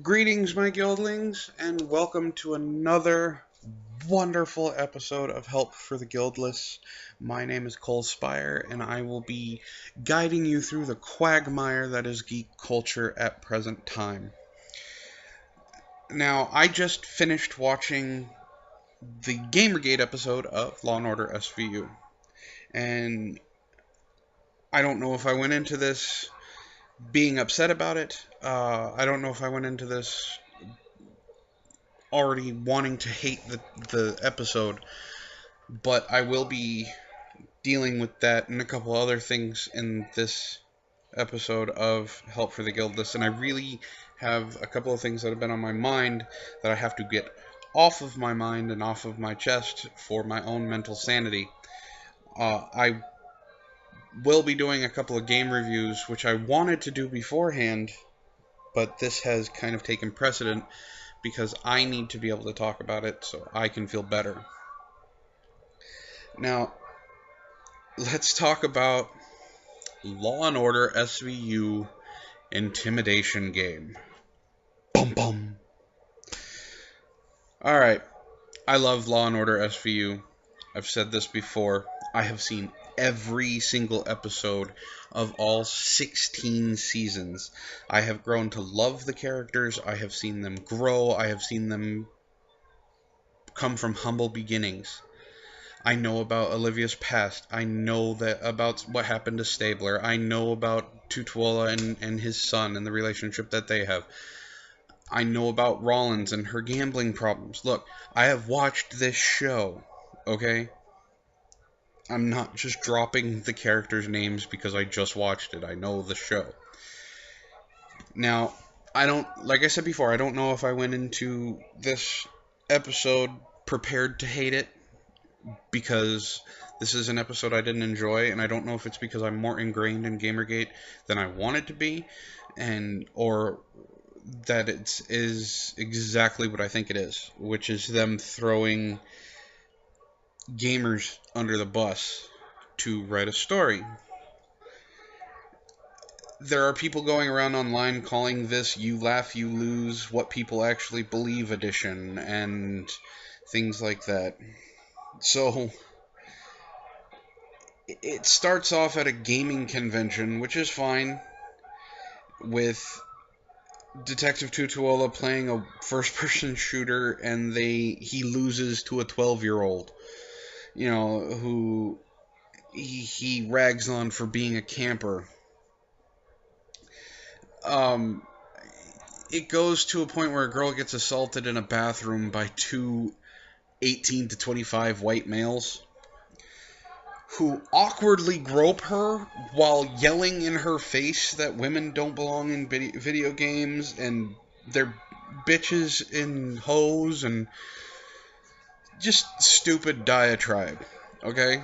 Greetings, my guildlings, and welcome to another wonderful episode of Help for the Guildless. My name is Cole Spire, and I will be guiding you through the quagmire that is geek culture at present time. Now, I just finished watching the Gamergate episode of Law & Order SVU, and I don't know if I went into this being upset about it. I don't know if I went into this already wanting to hate the episode, but I will be dealing with that and a couple other things in this episode of Help for the Guildless, and I really have a couple of things that have been on my mind that I have to get off of my mind and off of my chest for my own mental sanity. I will be doing a couple of game reviews, which I wanted to do beforehand, but this has kind of taken precedent because I need to be able to talk about it so I can feel better. Now, let's talk about Law & Order SVU Intimidation game. Bum bum. Alright, I love Law & Order SVU. I've said this before. I have seen every single episode of all 16 seasons. I have grown to love the characters. I have seen them grow. I have seen them come from humble beginnings. I know about Olivia's past. I know that about what happened to Stabler. I know about Tutuola and his son and the relationship that they have. I know about Rollins and her gambling problems. Look, I have watched this show, okay? I'm not just dropping the characters' names because I just watched it. I know the show. Now, like I said before, I don't know if I went into this episode prepared to hate it, because this is an episode I didn't enjoy, and I don't know if it's because I'm more ingrained in Gamergate than I want it to be, or that it is exactly what I think it is, which is them throwing gamers under the bus to write a story. There are people going around online calling this You Laugh, You Lose, What People Actually Believe edition, and things like that. So, it starts off at a gaming convention, which is fine, with Detective Tutuola playing a first-person shooter, and he loses to a 12-year-old, who he rags on for being a camper. It goes to a point where a girl gets assaulted in a bathroom by two 18 to 25 white males who awkwardly grope her while yelling in her face that women don't belong in video games and they're bitches in hoes, and just stupid diatribe, okay?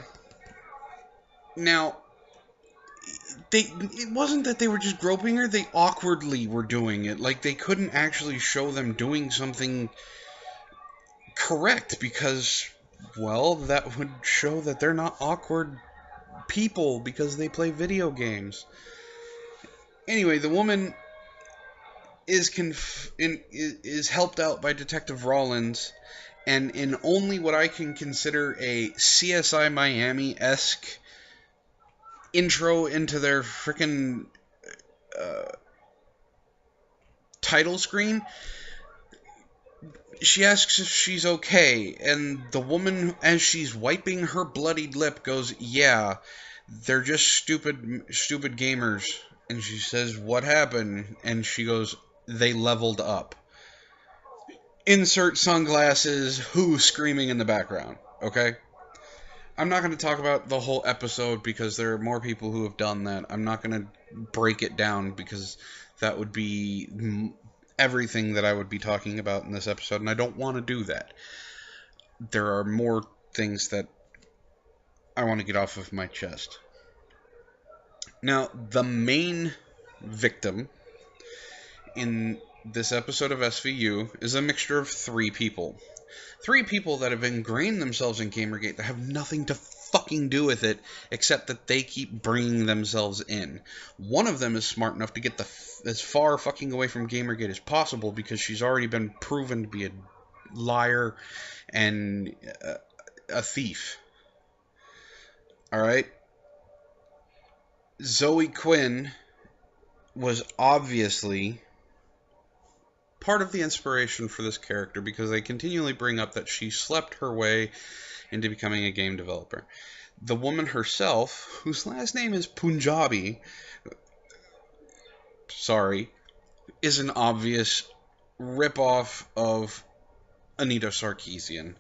Now, it wasn't that they were just groping her, they awkwardly were doing it. Like, they couldn't actually show them doing something correct because, well, that would show that they're not awkward people because they play video games. Anyway, the woman is helped out by Detective Rollins, and in only what I can consider a CSI Miami-esque intro into their frickin' title screen, she asks if she's okay, and the woman, as she's wiping her bloodied lip, goes, "Yeah, they're just stupid gamers." And she says, "What happened?" And she goes, "They leveled up." Insert sunglasses, who screaming in the background, okay? I'm not going to talk about the whole episode because there are more people who have done that. I'm not going to break it down because that would be everything that I would be talking about in this episode, and I don't want to do that. There are more things that I want to get off of my chest. Now, the main victim in this episode of SVU is a mixture of three people. Three people that have ingrained themselves in Gamergate that have nothing to fucking do with it, except that they keep bringing themselves in. One of them is smart enough to get as far fucking away from Gamergate as possible because she's already been proven to be a liar and a thief. Alright? Zoe Quinn was obviously part of the inspiration for this character because they continually bring up that she slept her way into becoming a game developer. The woman herself, whose last name is Punjabi, is an obvious ripoff of Anita Sarkeesian.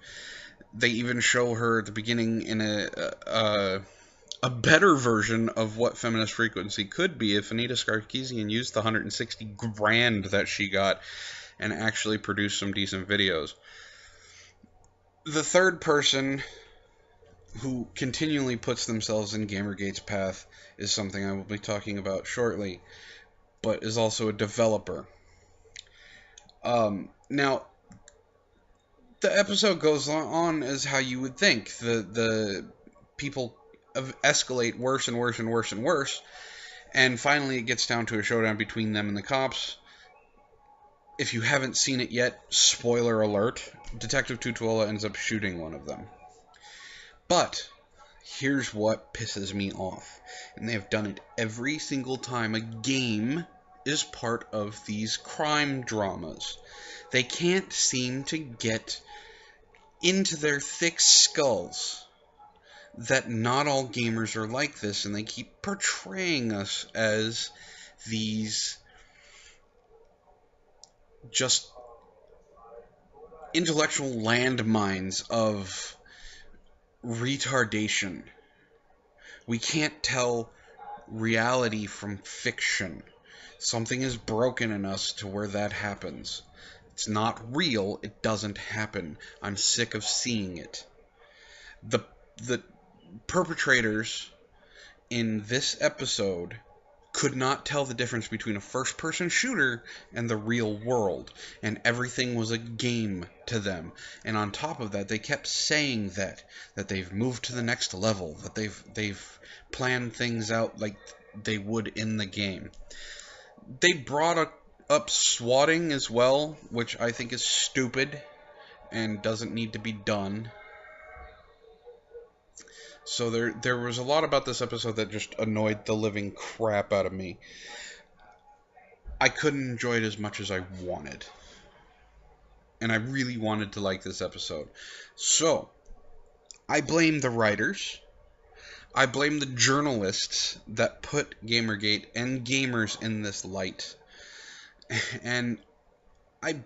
They even show her at the beginning in a better version of what feminist frequency could be if Anita Sarkeesian used the $160,000 that she got and actually produced some decent videos. The third person who continually puts themselves in Gamergate's path is something I will be talking about shortly, but is also a developer. Now, the episode goes on as how you would think. The people escalate worse and worse and worse and worse, and finally it gets down to a showdown between them and the cops. If you haven't seen it yet, spoiler alert, Detective Tutuola ends up shooting one of them. But here's what pisses me off, and they have done it every single time a game is part of these crime dramas. They can't seem to get into their thick skulls that not all gamers are like this, and they keep portraying us as these just intellectual landmines of retardation. We can't tell reality from fiction. Something is broken in us to where that happens. It's not real. It doesn't happen. I'm sick of seeing it. The perpetrators in this episode could not tell the difference between a first-person shooter and the real world, and everything was a game to them. And on top of that, they kept saying that they've moved to the next level, that they've planned things out like they would in the game. They brought up swatting as well, which I think is stupid and doesn't need to be done. So there was a lot about this episode that just annoyed the living crap out of me. I couldn't enjoy it as much as I wanted. And I really wanted to like this episode. So, I blame the writers. I blame the journalists that put Gamergate and gamers in this light. And I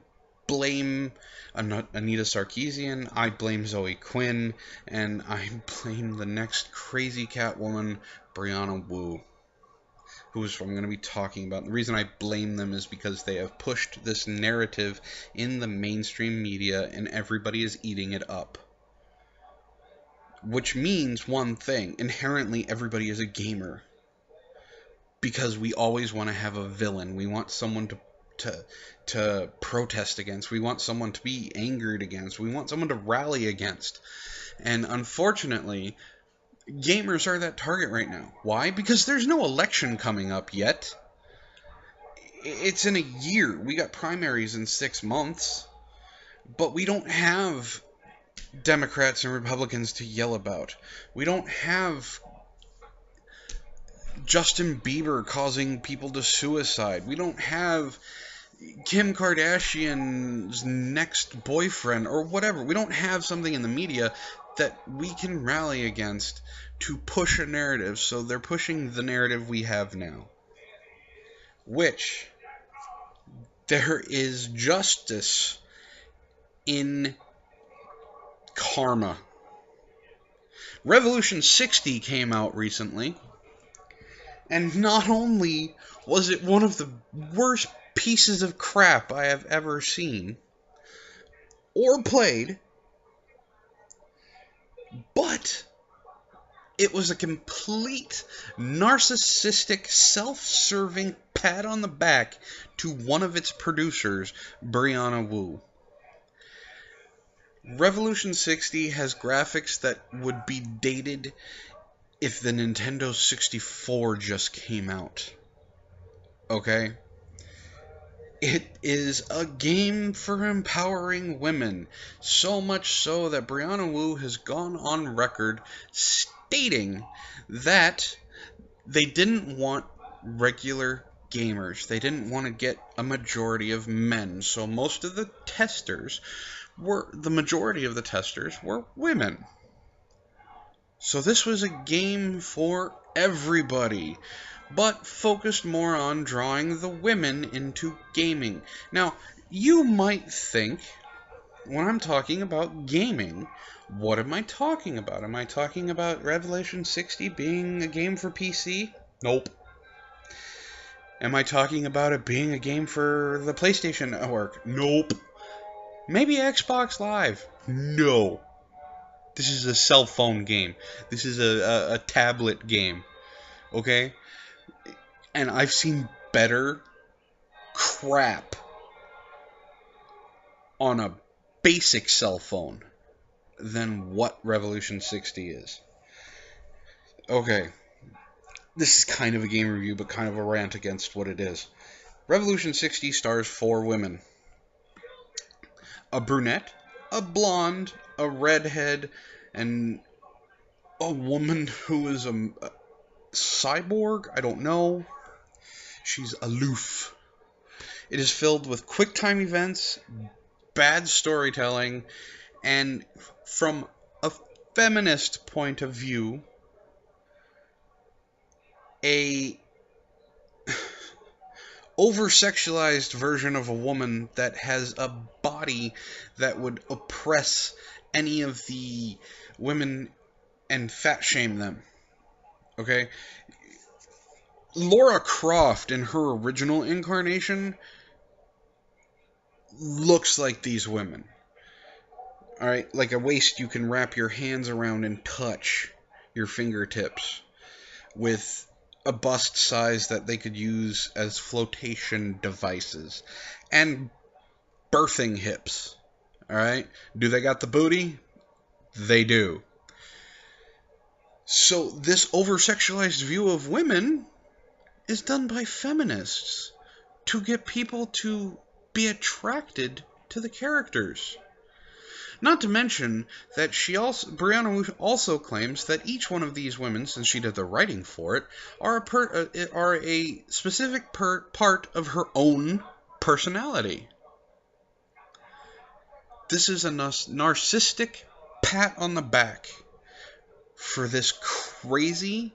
blame Anita Sarkeesian, I blame Zoe Quinn, and I blame the next crazy Catwoman, Brianna Wu, who's what I'm going to be talking about. The reason I blame them is because they have pushed this narrative in the mainstream media, and everybody is eating it up. Which means one thing, inherently everybody is a gamer. Because we always want to have a villain. We want someone to protest against. We want someone to be angered against. We want someone to rally against. And unfortunately, gamers are that target right now. Why? Because there's no election coming up yet. It's in a year. We got primaries in 6 months. But we don't have Democrats and Republicans to yell about. We don't have Justin Bieber causing people to suicide. We don't have Kim Kardashian's next boyfriend or whatever. We don't have something in the media that we can rally against to push a narrative. So they're pushing the narrative we have now, which there is justice in karma. Revolution 60 came out recently, and not only was it one of the worst pieces of crap I have ever seen or played, but it was a complete narcissistic, self-serving pat on the back to one of its producers, Brianna Wu. Revolution 60 has graphics that would be dated if the Nintendo 64 just came out. Okay? It is a game for empowering women, so much so that Brianna Wu has gone on record stating that they didn't want regular gamers. They didn't want to get a majority of men, so the majority of the testers were women. So this was a game for everybody, but focused more on drawing the women into gaming. Now, you might think, when I'm talking about gaming, what am I talking about? Am I talking about Revelation 60 being a game for PC? Nope. Am I talking about it being a game for the PlayStation Network? Nope. Maybe Xbox Live? No. This is a cell phone game. This is a tablet game. Okay? And I've seen better crap on a basic cell phone than what Revolution 60 is. Okay. This is kind of a game review, but kind of a rant against what it is. Revolution 60 stars 4 women. A brunette, a blonde, a redhead, and a woman who is a cyborg? I don't know. She's aloof. It is filled with quick time events, bad storytelling, and from a feminist point of view, a over-sexualized version of a woman that has a body that would oppress any of the women and fat shame them. Okay? Laura Croft in her original incarnation looks like these women. Alright? Like a waist you can wrap your hands around and touch your fingertips, with a bust size that they could use as flotation devices, and birthing hips. Alright? Do they got the booty? They do. So this over-sexualized view of women is done by feminists to get people to be attracted to the characters. Not to mention that Brianna also claims that each one of these women, since she did the writing for it, are a specific part of her own personality. This is a narcissistic pat on the back for this crazy,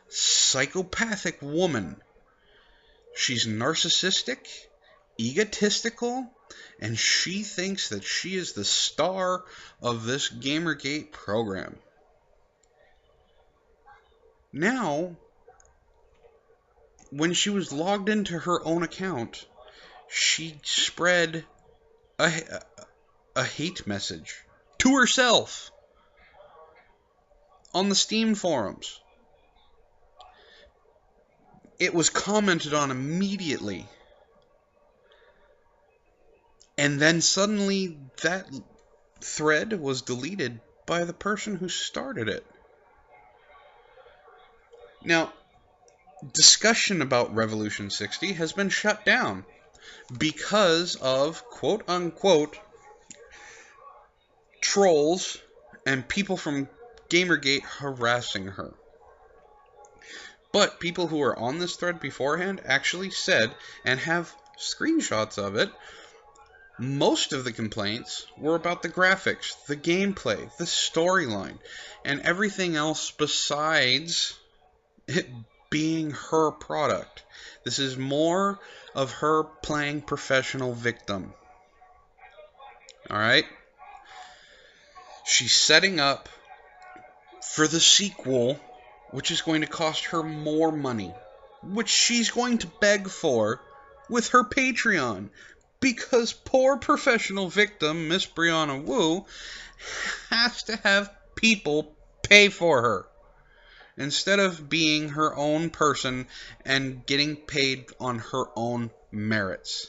psychopathic woman. She's narcissistic, egotistical, and she thinks that she is the star of this Gamergate program. Now, when she was logged into her own account, she spread a hate message to herself on the Steam forums. It was commented on immediately. And then suddenly that thread was deleted by the person who started it. Now, discussion about Revolution 60 has been shut down because of quote-unquote trolls and people from Gamergate harassing her. But people who were on this thread beforehand actually said, and have screenshots of it, most of the complaints were about the graphics, the gameplay, the storyline, and everything else besides it being her product. This is more of her playing professional victim. Alright? She's setting up for the sequel, which is going to cost her more money, which she's going to beg for with her Patreon. Because poor professional victim, Miss Brianna Wu, has to have people pay for her, instead of being her own person and getting paid on her own merits.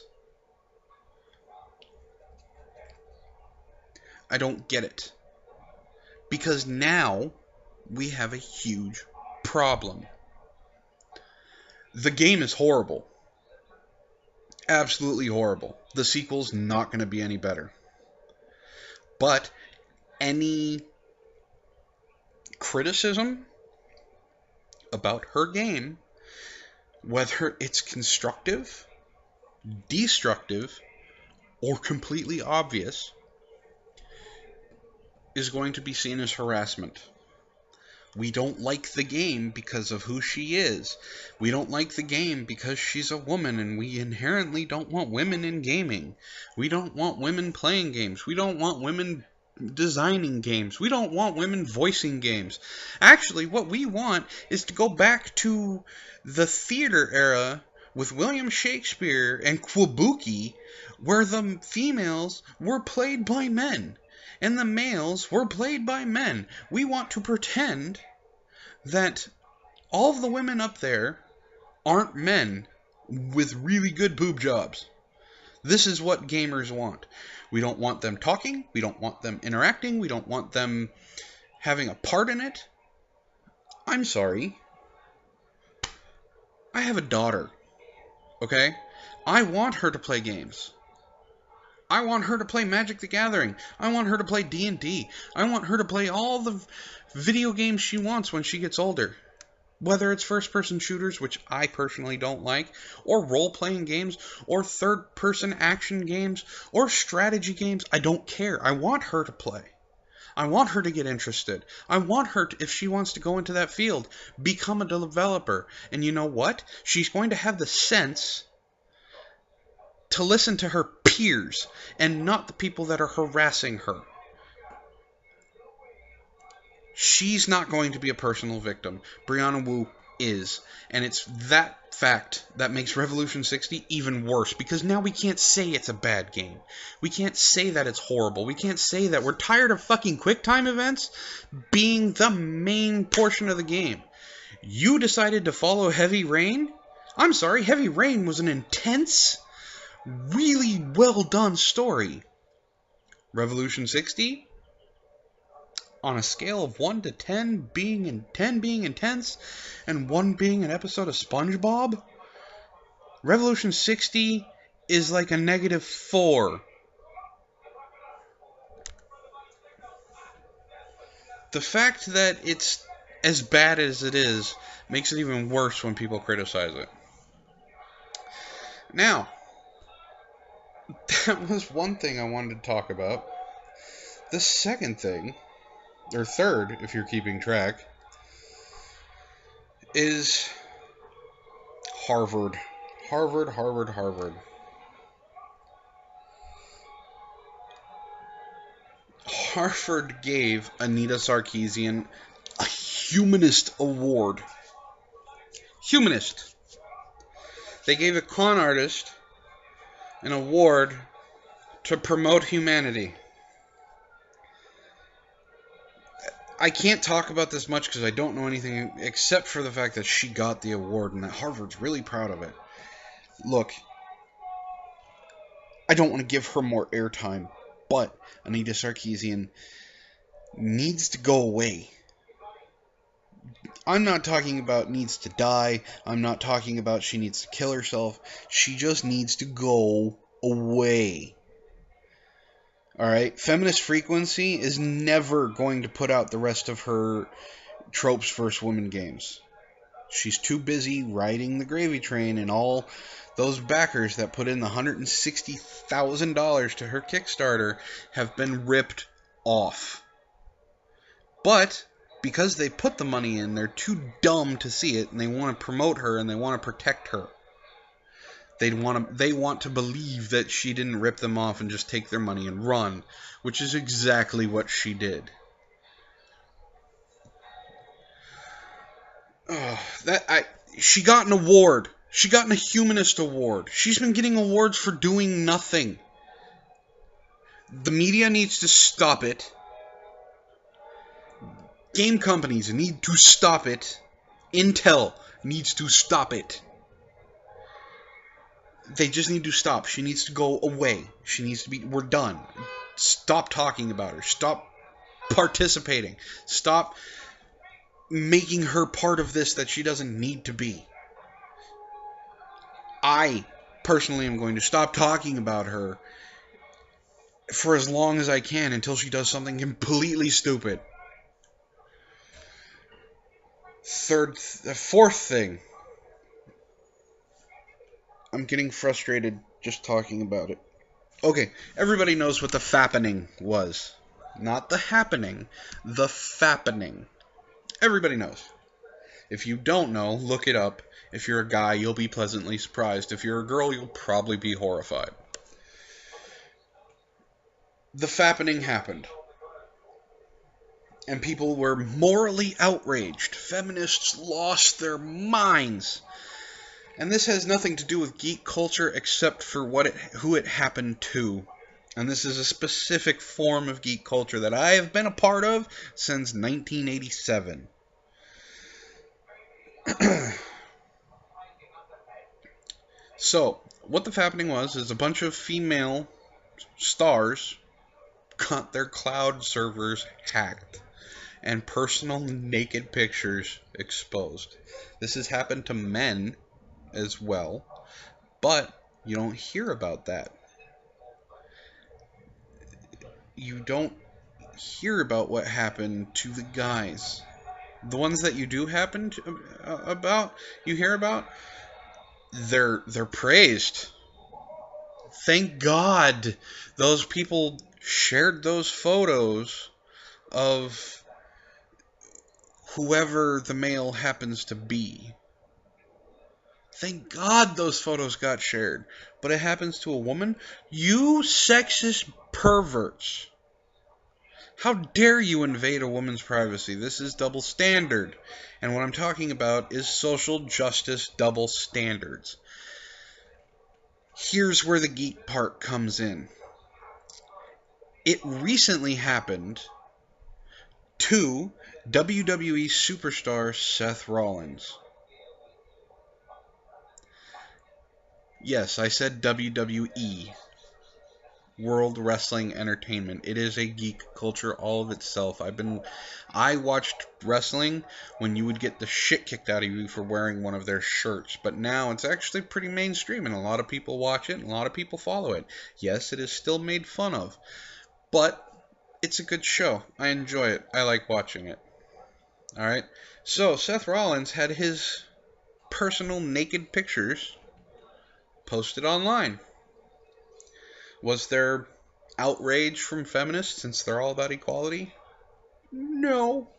I don't get it. Because now we have a huge problem. The game is horrible. Absolutely horrible. The sequel's not going to be any better. But any criticism about her game, whether it's constructive, destructive, or completely obvious, is going to be seen as harassment. We don't like the game because of who she is. We don't like the game because she's a woman, and we inherently don't want women in gaming. We don't want women playing games. We don't want women designing games. We don't want women voicing games. Actually, what we want is to go back to the theater era with William Shakespeare and Kabuki, where the females were played by men and the males were played by men. We want to pretend that all of the women up there aren't men with really good boob jobs. This is what gamers want. We don't want them talking. We don't want them interacting. We don't want them having a part in it. I'm sorry. I have a daughter. Okay? I want her to play games. I want her to play Magic the Gathering. I want her to play D&D. I want her to play all the video games she wants when she gets older. Whether it's first-person shooters, which I personally don't like, or role-playing games, or third-person action games, or strategy games, I don't care. I want her to play. I want her to get interested. I want her to, if she wants to go into that field, become a developer. And you know what? She's going to have the sense to listen to her peers and not the people that are harassing her. She's not going to be a personal victim. Brianna Wu is. And it's that fact that makes Revolution 60 even worse, because now we can't say it's a bad game. We can't say that it's horrible. We can't say that. We're tired of fucking QuickTime events being the main portion of the game. You decided to follow Heavy Rain? I'm sorry, Heavy Rain was an intense, really well done story. Revolution 60? On a scale of 1 to 10 being intense and 1 being an episode of SpongeBob, Revolution 60 is like a -4. The fact that it's as bad as it is makes it even worse when people criticize it. Now, that was one thing I wanted to talk about. The second thing, or third, if you're keeping track, is Harvard. Harvard. Harvard gave Anita Sarkeesian a Humanist Award. Humanist. They gave a con artist an award to promote humanity. I can't talk about this much because I don't know anything except for the fact that she got the award and that Harvard's really proud of it. Look, I don't want to give her more airtime, but Anita Sarkeesian needs to go away. I'm not talking about needs to die. I'm not talking about she needs to kill herself. She just needs to go away. Alright? Feminist Frequency is never going to put out the rest of her Tropes vs. Women games. She's too busy riding the gravy train, and all those backers that put in the $160,000 to her Kickstarter have been ripped off. But because they put the money in, they're too dumb to see it, and they want to promote her and they want to protect her. They want to believe that she didn't rip them off and just take their money and run, which is exactly what she did. She got an award. She got a Humanist Award. She's been getting awards for doing nothing. The media needs to stop it. Game companies need to stop it. Intel needs to stop it. They just need to stop. She needs to go away. She needs to be... We're done. stop talking about her. Stop participating. Stop making her part of this that she doesn't need to be. I personally am going to stop talking about her for as long as I can until she does something completely stupid. Fourth thing. I'm getting frustrated just talking about it. Okay, everybody knows what the fappening was. Not the happening, the fappening. Everybody knows. If you don't know, look it up. If you're a guy, you'll be pleasantly surprised. If you're a girl, you'll probably be horrified. The fappening happened. And people were morally outraged. Feminists lost their minds. And this has nothing to do with geek culture except for who it happened to. And this is a specific form of geek culture that I have been a part of since 1987. So, what the fappening was is a bunch of female stars got their cloud servers hacked and personal naked pictures exposed. This has happened to men as well, but you don't hear about that. You don't hear about what happened to the guys. The ones that you do you hear about, they're praised. Thank God those people shared those photos of whoever the male happens to be. Thank God those photos got shared. But it happens to a woman? You sexist perverts. How dare you invade a woman's privacy? This is double standard. And what I'm talking about is social justice double standards. Here's where the geek part comes in. It recently happened to WWE superstar Seth Rollins. Yes, I said WWE. World Wrestling Entertainment. It is a geek culture all of itself. I watched wrestling when you would get the shit kicked out of you for wearing one of their shirts, but now it's actually pretty mainstream and a lot of people watch it and a lot of people follow it. Yes, it is still made fun of, but it's a good show. I enjoy it. I like watching it. Alright, so Seth Rollins had his personal naked pictures posted online. Was there outrage from feminists since they're all about equality? No.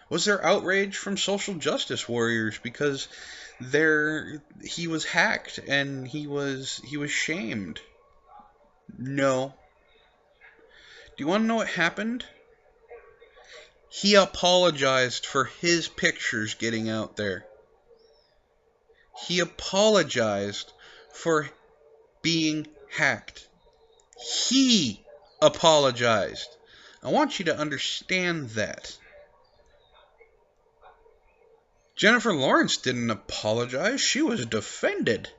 Was there outrage from social justice warriors because he was hacked and he was shamed? No. Do you want to know what happened? He apologized for his pictures getting out there. He apologized for being hacked. He apologized. I want you to understand that. Jennifer Lawrence didn't apologize. She was defended.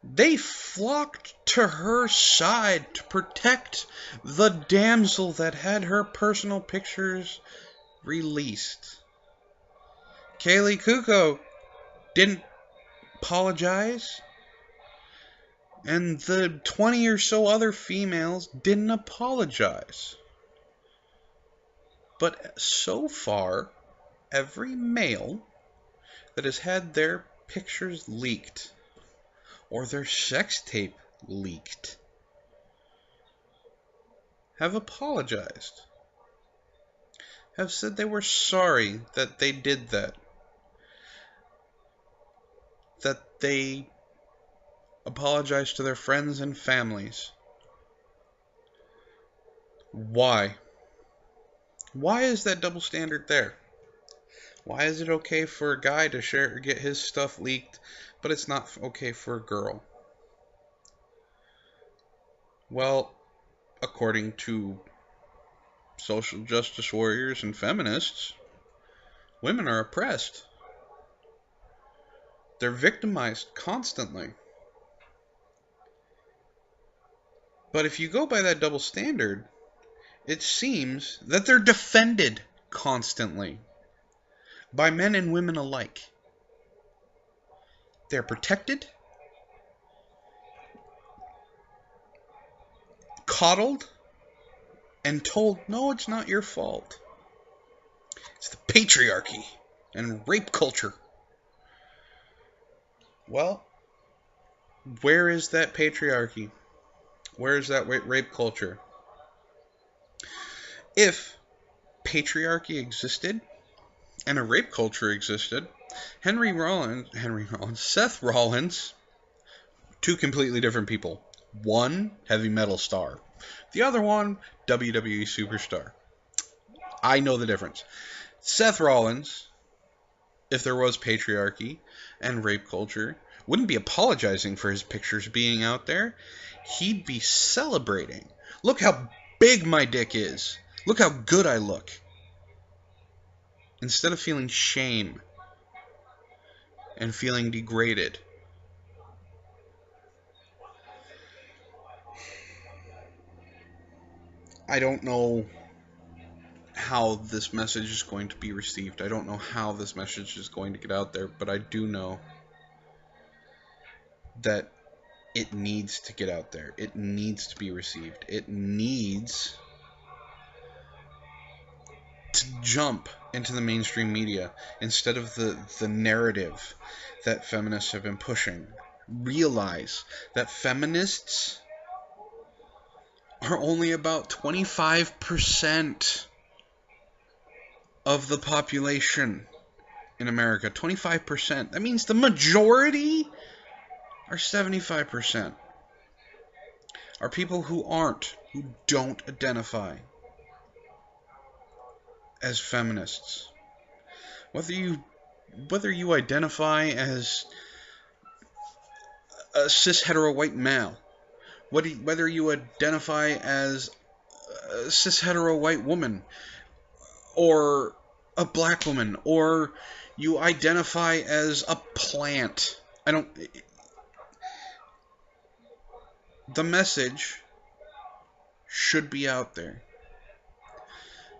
They flocked to her side to protect the damsel that had her personal pictures released. Kaylee Kuko didn't apologize. And the 20 or so other females didn't apologize. But so far, every male that has had their pictures leaked or their sex tape leaked have apologized. Have said they were sorry that they did that. That they apologize to their friends and families. Why? Why is that double standard there? Why is it okay for a guy to get his stuff leaked, but it's not okay for a girl? Well, according to social justice warriors and feminists, women are oppressed. They're victimized constantly. But if you go by that double standard, it seems that they're defended constantly by men and women alike. They're protected, coddled, and told, no, it's not your fault. It's the patriarchy and rape culture. Well, where is that patriarchy? Where is that rape culture? If patriarchy existed and a rape culture existed, Seth Rollins, two completely different people. One, heavy metal star. The other one, WWE superstar. I know the difference. Seth Rollins, if there was patriarchy and rape culture, wouldn't be apologizing for his pictures being out there. He'd be celebrating. Look how big my dick is. Look how good I look. Instead of feeling shame and feeling degraded. I don't know how this message is going to be received. I don't know how this message is going to get out there, but I do know that it needs to get out there. It needs to be received. It needs to jump into the mainstream media instead of the narrative that feminists have been pushing. Realize that feminists are only about 25% of the population in America. 25%. That means the majority are 75%. Are people who don't identify as feminists. Whether you identify as a cis hetero white male, whether you identify as a cis hetero white woman, or a black woman, or you identify as a plant. The message should be out there.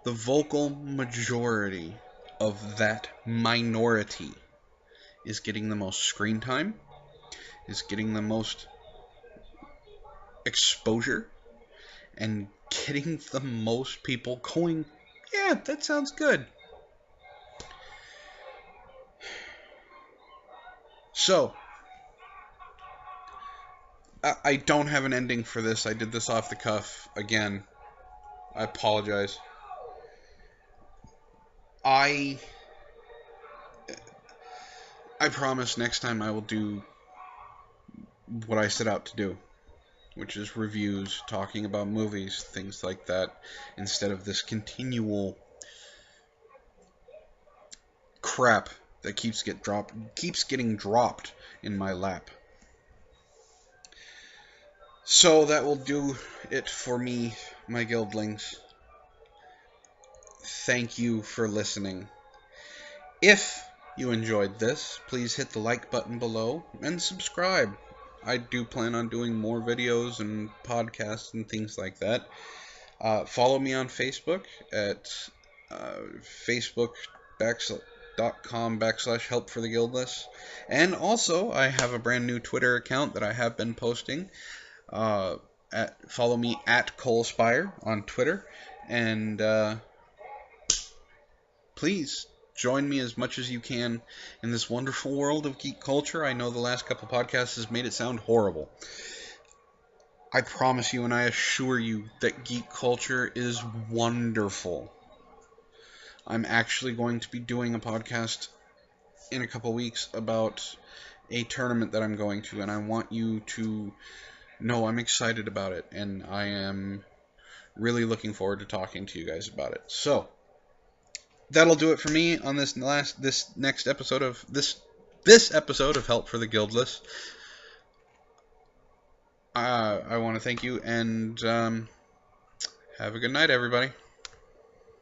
The vocal majority of that minority is getting the most screen time, is getting the most exposure, and getting the most people going, yeah, that sounds good. So, I don't have an ending for this. I did this off the cuff again. I apologize. I promise next time I will do what I set out to do, which is reviews, talking about movies, things like that, instead of this continual crap that keeps getting dropped in my lap. So that will do it for me, my guildlings. Thank you for listening. If you enjoyed this, please hit the like button below and subscribe. I do plan on doing more videos and podcasts and things like that. Follow me on Facebook at facebook.com/helpfortheguildless. And also, I have a brand new Twitter account that I have been posting. Follow me at ColeSpire on Twitter. And please join me as much as you can in this wonderful world of geek culture. I know the last couple podcasts has made it sound horrible. I promise you and I assure you that geek culture is wonderful. I'm actually going to be doing a podcast in a couple weeks about a tournament that I'm going to, and I want you to know I'm excited about it, and I am really looking forward to talking to you guys about it. So, that'll do it for me on this next episode of this episode of Help for the Guildless. I want to thank you, and have a good night, everybody.